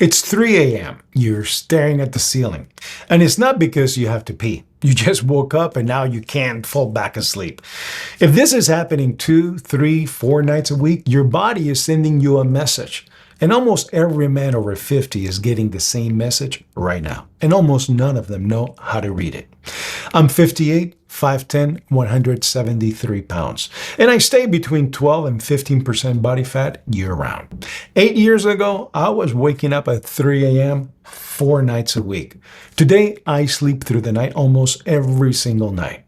It's 3 a.m. You're staring at the ceiling. And it's not because you have to pee. You just woke up and now you can't fall back asleep. If this is happening 2, 3, 4 nights a week, your body is sending you a message. And almost every man over 50 is getting the same message right now. And almost none of them know how to read it. I'm 58, 5'10", 173 pounds. And I stay between 12 and 15% body fat year-round. 8 years ago, I was waking up at 3 a.m. 4 nights a week. Today, I sleep through the night almost every single night.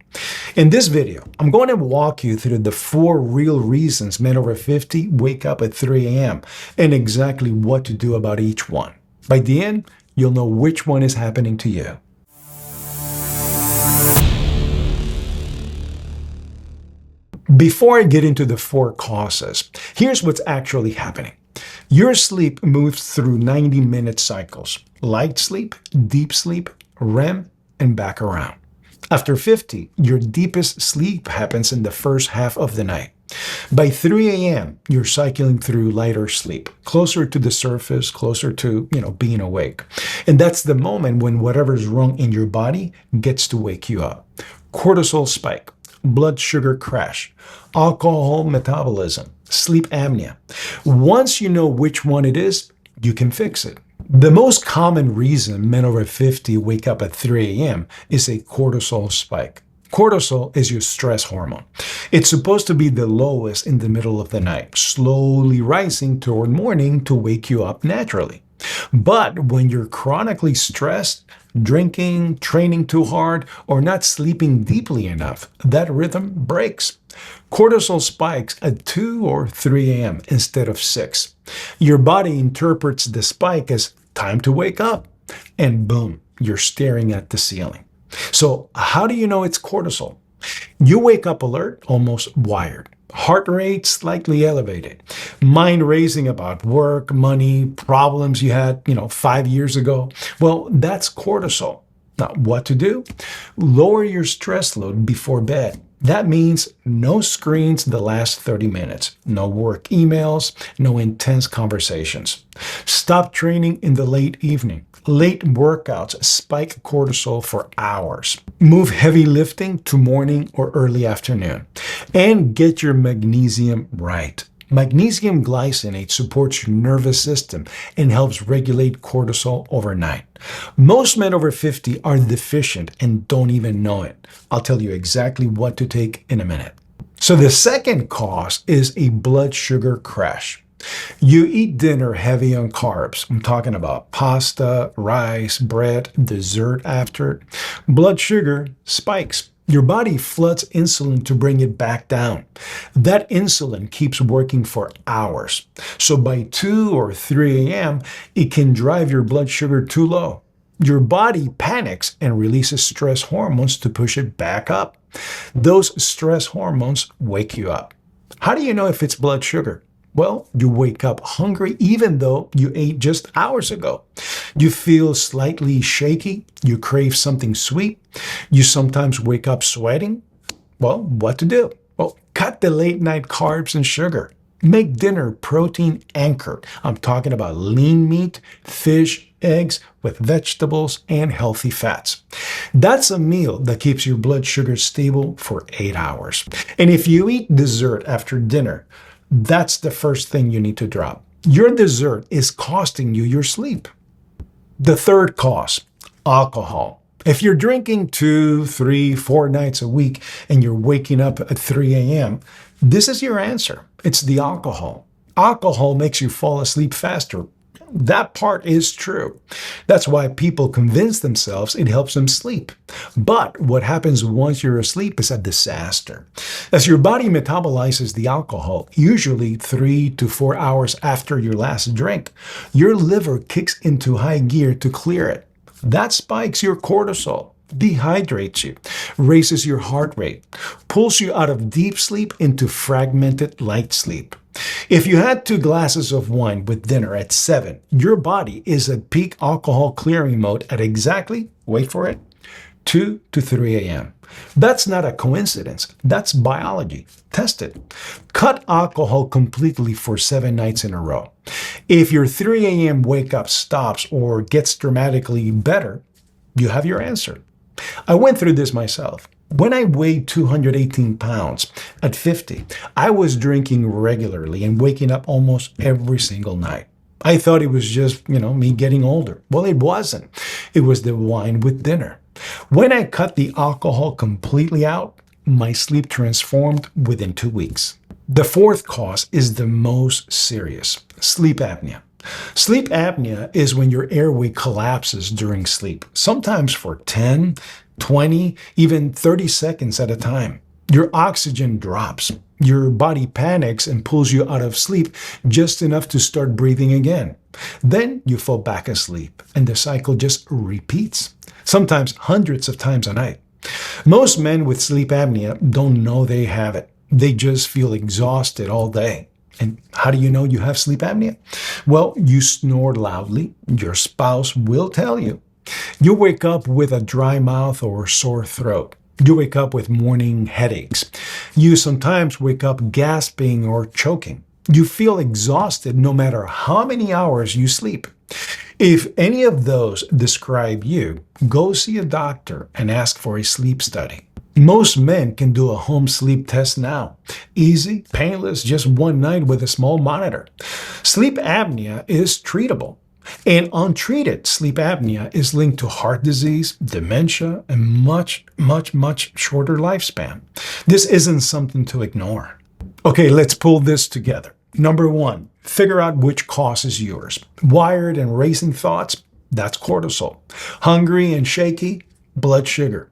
In this video, I'm going to walk you through the 4 real reasons men over 50 wake up at 3 a.m. and exactly what to do about each one. By the end, you'll know which one is happening to you. Before I get into the 4 causes, here's what's actually happening. Your sleep moves through 90-minute cycles: light sleep, deep sleep, REM, and back around. After 50, your deepest sleep happens in the first half of the night. By 3 a.m., you're cycling through lighter sleep, closer to the surface, closer to, being awake. And that's the moment when whatever's wrong in your body gets to wake you up. Cortisol spike, blood sugar crash, alcohol metabolism, sleep apnea. Once you know which one it is, you can fix it. The most common reason men over 50 wake up at 3 a.m. is a cortisol spike. Cortisol is your stress hormone. It's supposed to be the lowest in the middle of the night, slowly rising toward morning to wake you up naturally. But when you're chronically stressed, drinking, training too hard, or not sleeping deeply enough, that rhythm breaks. Cortisol spikes at 2 or 3 a.m. instead of 6. Your body interprets the spike as time to wake up, and boom, you're staring at the ceiling. So how do you know it's cortisol? You wake up alert, almost wired. Heart rate slightly elevated. Mind racing about work, money, problems you had, 5 years ago. Well, that's cortisol. Now, what to do? Lower your stress load before bed. That means no screens the last 30 minutes, no work emails, no intense conversations. Stop training in the late evening. Late workouts spike cortisol for hours. Move heavy lifting to morning or early afternoon. And get your magnesium right. Magnesium glycinate supports your nervous system and helps regulate cortisol overnight. Most men over 50 are deficient and don't even know it. I'll tell you exactly what to take in a minute. So the second cause is a blood sugar crash. You eat dinner heavy on carbs. I'm talking about pasta, rice, bread, dessert after. Blood sugar spikes. Your body floods insulin to bring it back down. That insulin keeps working for hours. So by 2 or 3 a.m., it can drive your blood sugar too low. Your body panics and releases stress hormones to push it back up. Those stress hormones wake you up. How do you know if it's blood sugar? Well, you wake up hungry even though you ate just hours ago. You feel slightly shaky. You crave something sweet. You sometimes wake up sweating. Well, what to do? Well, cut the late night carbs and sugar. Make dinner protein anchored. I'm talking about lean meat, fish, eggs with vegetables and healthy fats. That's a meal that keeps your blood sugar stable for 8 hours. And if you eat dessert after dinner, that's the first thing you need to drop. Your dessert is costing you your sleep. The third cause, alcohol. If you're drinking 2, 3, 4 nights a week and you're waking up at 3 a.m., this is your answer. It's the alcohol. Alcohol makes you fall asleep faster. That part is true. That's why people convince themselves it helps them sleep. But what happens once you're asleep is a disaster. As your body metabolizes the alcohol, usually 3 to 4 hours after your last drink, your liver kicks into high gear to clear it. That spikes your cortisol, dehydrates you, raises your heart rate, pulls you out of deep sleep into fragmented light sleep. If you had 2 glasses of wine with dinner at 7, your body is at peak alcohol clearing mode at exactly, wait for it, 2 to 3 a.m. That's not a coincidence. That's biology. Test it. Cut alcohol completely for 7 nights in a row. If your 3 a.m. wake up stops or gets dramatically better, you have your answer. I went through this myself. When I weighed 218 pounds at 50, I was drinking regularly and waking up almost every single night. I thought it was just, me getting older. Well, it wasn't. It was the wine with dinner. When I cut the alcohol completely out, my sleep transformed within 2 weeks. The fourth cause is the most serious: sleep apnea. Sleep apnea is when your airway collapses during sleep, sometimes for 10, 20, even 30 seconds at a time. Your oxygen drops. Your body panics and pulls you out of sleep just enough to start breathing again. Then you fall back asleep, and the cycle just repeats, sometimes hundreds of times a night. Most men with sleep apnea don't know they have it. They just feel exhausted all day. And how do you know you have sleep apnea? Well, you snore loudly. Your spouse will tell you. You wake up with a dry mouth or sore throat. You wake up with morning headaches. You sometimes wake up gasping or choking. You feel exhausted no matter how many hours you sleep. If any of those describe you, go see a doctor and ask for a sleep study. Most men can do a home sleep test now. Easy, painless, just one night with a small monitor. Sleep apnea is treatable. And untreated sleep apnea is linked to heart disease, dementia, and much shorter lifespan. This isn't something to ignore. Okay, let's pull this together. Number 1, figure out which cause is yours. Wired and racing thoughts, that's cortisol. Hungry and shaky, blood sugar.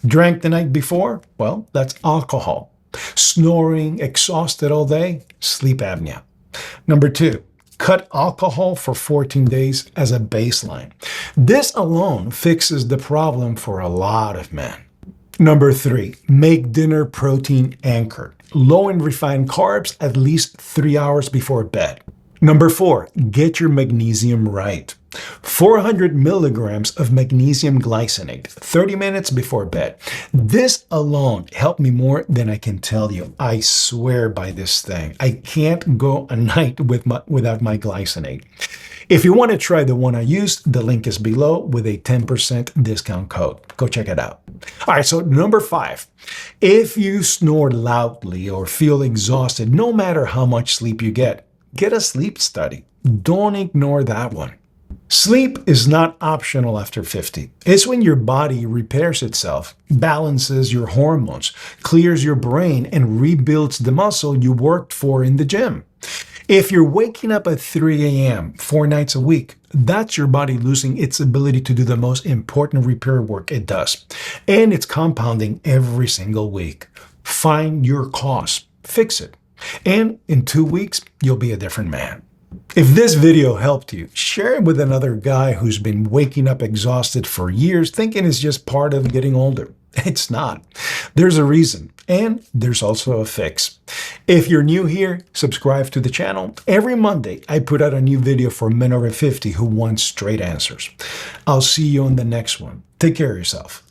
Drank the night before, well, that's alcohol. Snoring, exhausted all day, sleep apnea. Number 2, cut alcohol for 14 days as a baseline. This alone fixes the problem for a lot of men. Number 3, make dinner protein anchored. Low in refined carbs at least 3 hours before bed. Number 4, get your magnesium right. 400 milligrams of magnesium glycinate, 30 minutes before bed. This alone helped me more than I can tell you. I swear by this thing. I can't go a night without my glycinate. If you want to try the one I used, the link is below with a 10% discount code. Go check it out. All right, so number 5, if you snore loudly or feel exhausted, no matter how much sleep you get a sleep study. Don't ignore that one. Sleep is not optional after 50. It's when your body repairs itself, balances your hormones, clears your brain, and rebuilds the muscle you worked for in the gym. If you're waking up at 3 a.m. 4 nights a week, that's your body losing its ability to do the most important repair work it does. And it's compounding every single week. Find your cause, fix it. And in 2 weeks, you'll be a different man. If this video helped you, share it with another guy who's been waking up exhausted for years, thinking it's just part of getting older. It's not. There's a reason, and there's also a fix. If you're new here, subscribe to the channel. Every Monday, I put out a new video for men over 50 who want straight answers. I'll see you on the next one. Take care of yourself.